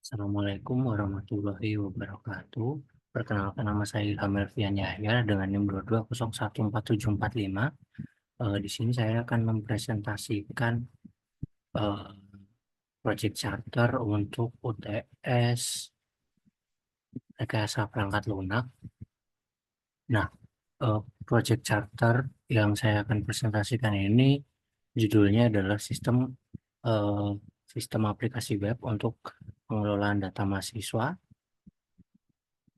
Assalamualaikum warahmatullahi wabarakatuh. Perkenalkan, nama saya Ilham Elfian Yahya dengan NIM 220174745. Di sini saya akan mempresentasikan eh, project charter untuk UTS rekayasa perangkat lunak. Nah, project charter yang saya akan presentasikan ini judulnya adalah eh, sistem aplikasi web untuk pengelolaan data mahasiswa.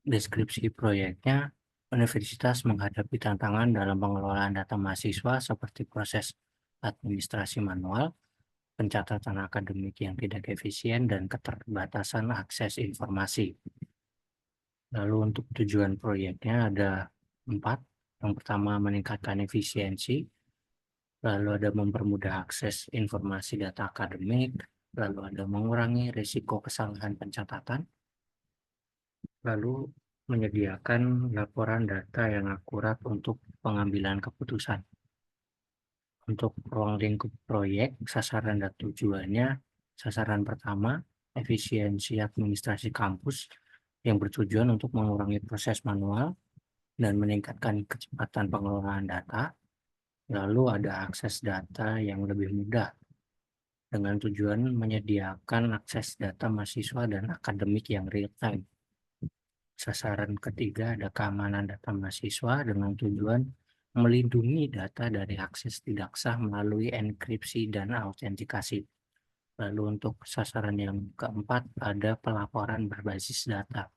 Deskripsi proyeknya, universitas menghadapi tantangan dalam pengelolaan data mahasiswa seperti proses administrasi manual, pencatatan akademik yang tidak efisien, dan keterbatasan akses informasi. Lalu untuk tujuan proyeknya ada 4. Yang pertama, meningkatkan efisiensi, lalu ada mempermudah akses informasi data akademik, lalu ada mengurangi risiko kesalahan pencatatan, lalu menyediakan laporan data yang akurat untuk pengambilan keputusan. Untuk ruang lingkup proyek, sasaran dan tujuannya, sasaran pertama, efisiensi administrasi kampus yang bertujuan untuk mengurangi proses manual dan meningkatkan kecepatan pengelolaan data. Lalu ada akses data yang lebih mudah dengan tujuan menyediakan akses data mahasiswa dan akademik yang real-time. Sasaran ketiga ada keamanan data mahasiswa dengan tujuan melindungi data dari akses tidak sah melalui enkripsi dan autentikasi. Lalu untuk sasaran yang keempat ada pelaporan berbasis data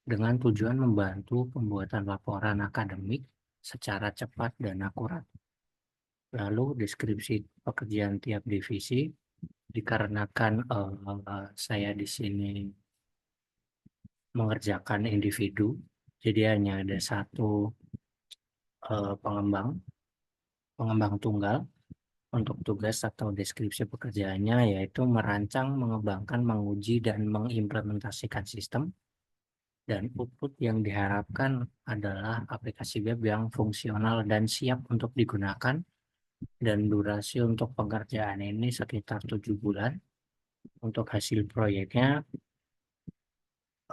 dengan tujuan membantu pembuatan laporan akademik secara cepat dan akurat. Lalu deskripsi pekerjaan tiap divisi dikarenakan saya di sini mengerjakan individu, jadi hanya ada satu pengembang pengembang tunggal. Untuk tugas atau deskripsi pekerjaannya yaitu merancang, mengembangkan, menguji, dan mengimplementasikan sistem, dan output yang diharapkan adalah aplikasi web yang fungsional dan siap untuk digunakan, dan durasi untuk pengerjaan ini sekitar 7 bulan. Untuk hasil proyeknya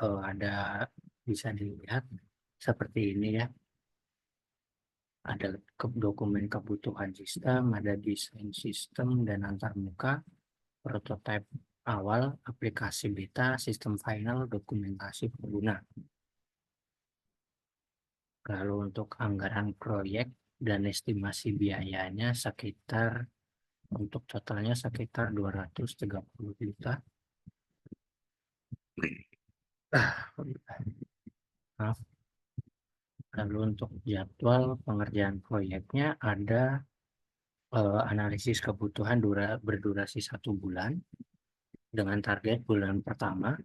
ada, bisa dilihat seperti ini ya. Ada dokumen kebutuhan sistem, ada desain sistem dan antarmuka, prototipe awal, aplikasi beta, sistem final, dokumentasi pengguna. Lalu untuk anggaran proyek dan estimasi biayanya untuk totalnya sekitar 230 juta. Maaf. Lalu untuk jadwal pengerjaan proyeknya ada analisis kebutuhan berdurasi 1 bulan dengan target bulan pertama,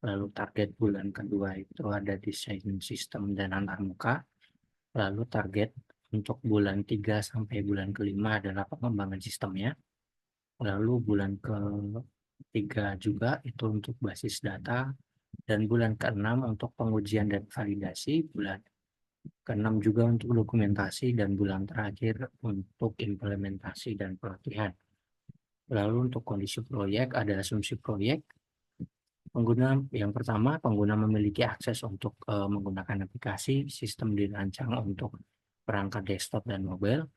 lalu target bulan kedua itu ada desain sistem dan antarmuka, lalu target untuk bulan 3 sampai bulan kelima adalah pengembangan sistemnya, lalu bulan ketiga juga itu untuk basis data, dan bulan keenam untuk pengujian dan validasi, bulan keenam juga untuk dokumentasi, dan bulan terakhir untuk implementasi dan pelatihan. Lalu untuk kondisi proyek ada asumsi proyek. Yang pertama, pengguna memiliki akses untuk menggunakan aplikasi, sistem dirancang untuk perangkat desktop dan mobile,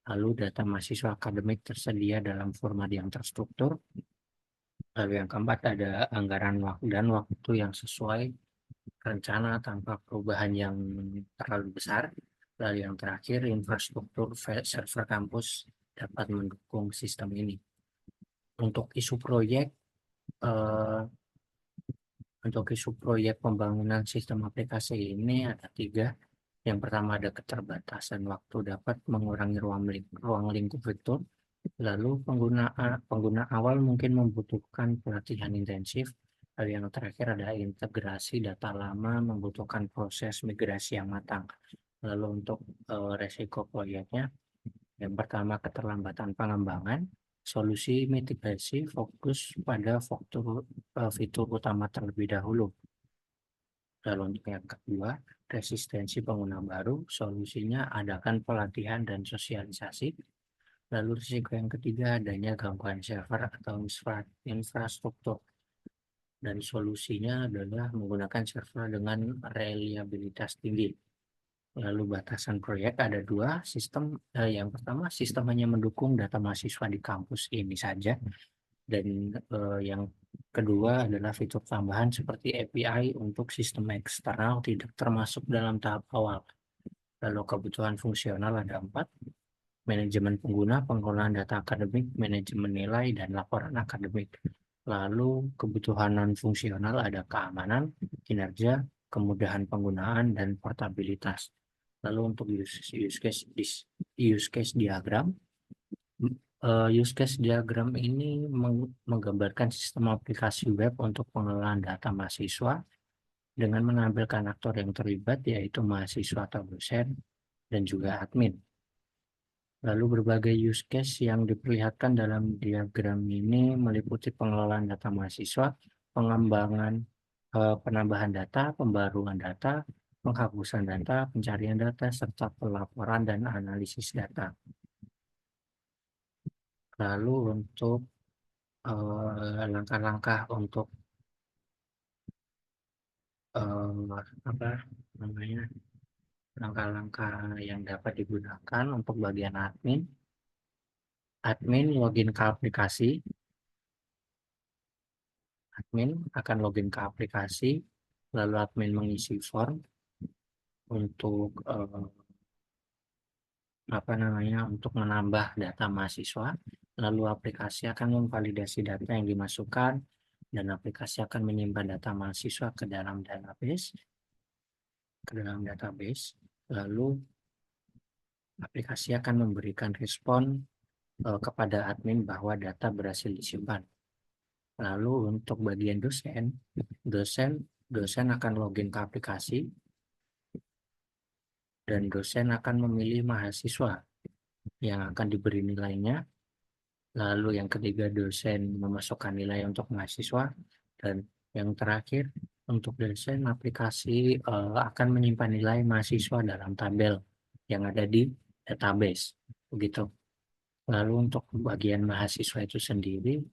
lalu data mahasiswa akademik tersedia dalam format yang terstruktur, lalu yang keempat ada anggaran waktu dan waktu yang sesuai rencana tanpa perubahan yang terlalu besar, lalu yang terakhir infrastruktur server kampus dapat mendukung sistem ini. Untuk isu proyek, eh, Untuk isu proyek pembangunan sistem aplikasi ini ada 3. Yang pertama ada keterbatasan waktu dapat mengurangi ruang lingkup vektor. Lalu pengguna awal mungkin membutuhkan pelatihan intensif. Lalu yang terakhir ada integrasi data lama membutuhkan proses migrasi yang matang. Lalu untuk resiko proyeknya, yang pertama keterlambatan pengembangan, solusi mitigasi fokus pada fitur utama terlebih dahulu. Lalu untuk yang kedua, resistensi pengguna baru, solusinya adakan pelatihan dan sosialisasi. Lalu risiko yang ketiga, adanya gangguan server atau infrastruktur. dan solusinya adalah menggunakan server dengan reliabilitas tinggi. Lalu batasan proyek ada dua sistem. Yang pertama, sistem hanya mendukung data mahasiswa di kampus ini saja, dan yang kedua adalah fitur tambahan seperti API untuk sistem eksternal tidak termasuk dalam tahap awal. Lalu kebutuhan fungsional ada 4: manajemen pengguna, pengelolaan data akademik, manajemen nilai, dan laporan akademik. Lalu kebutuhan non-fungsional ada keamanan, kinerja, kemudahan penggunaan, dan portabilitas. Lalu untuk use case diagram, use case diagram ini menggambarkan sistem aplikasi web untuk pengelolaan data mahasiswa dengan menampilkan aktor yang terlibat, yaitu mahasiswa atau dosen dan juga admin. Lalu berbagai use case yang diperlihatkan dalam diagram ini meliputi pengelolaan data mahasiswa, pengembangan, penambahan data, pembaruan data, penghapusan data, pencarian data, serta pelaporan dan analisis data. Lalu untuk langkah-langkah untuk apa namanya, langkah-langkah yang dapat digunakan untuk bagian admin login ke aplikasi. Admin akan login ke aplikasi, lalu admin mengisi form untuk untuk menambah data mahasiswa, lalu aplikasi akan memvalidasi data yang dimasukkan, dan aplikasi akan menyimpan data mahasiswa ke dalam database, lalu aplikasi akan memberikan respon kepada admin bahwa data berhasil disimpan. Lalu untuk bagian dosen akan login ke aplikasi, dan dosen akan memilih mahasiswa yang akan diberi nilainya. Lalu yang ketiga, dosen memasukkan nilai untuk mahasiswa. Dan yang terakhir, untuk dosen, aplikasi akan menyimpan nilai mahasiswa dalam tabel yang ada di database. Begitu. Lalu untuk bagian mahasiswa itu sendiri,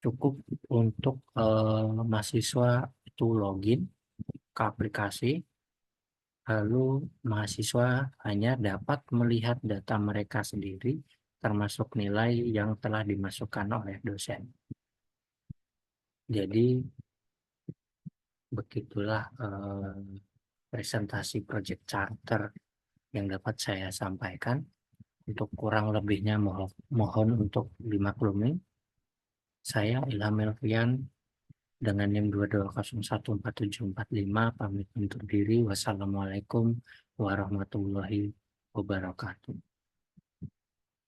cukup untuk mahasiswa itu login ke aplikasi, lalu mahasiswa hanya dapat melihat data mereka sendiri, termasuk nilai yang telah dimasukkan oleh dosen. Jadi begitulah presentasi Project Charter yang dapat saya sampaikan. Untuk kurang lebihnya mohon untuk dimaklumi. Saya Ilham Melvian dengan NIM 22014745 pamit undur diri. Wassalamualaikum warahmatullahi wabarakatuh.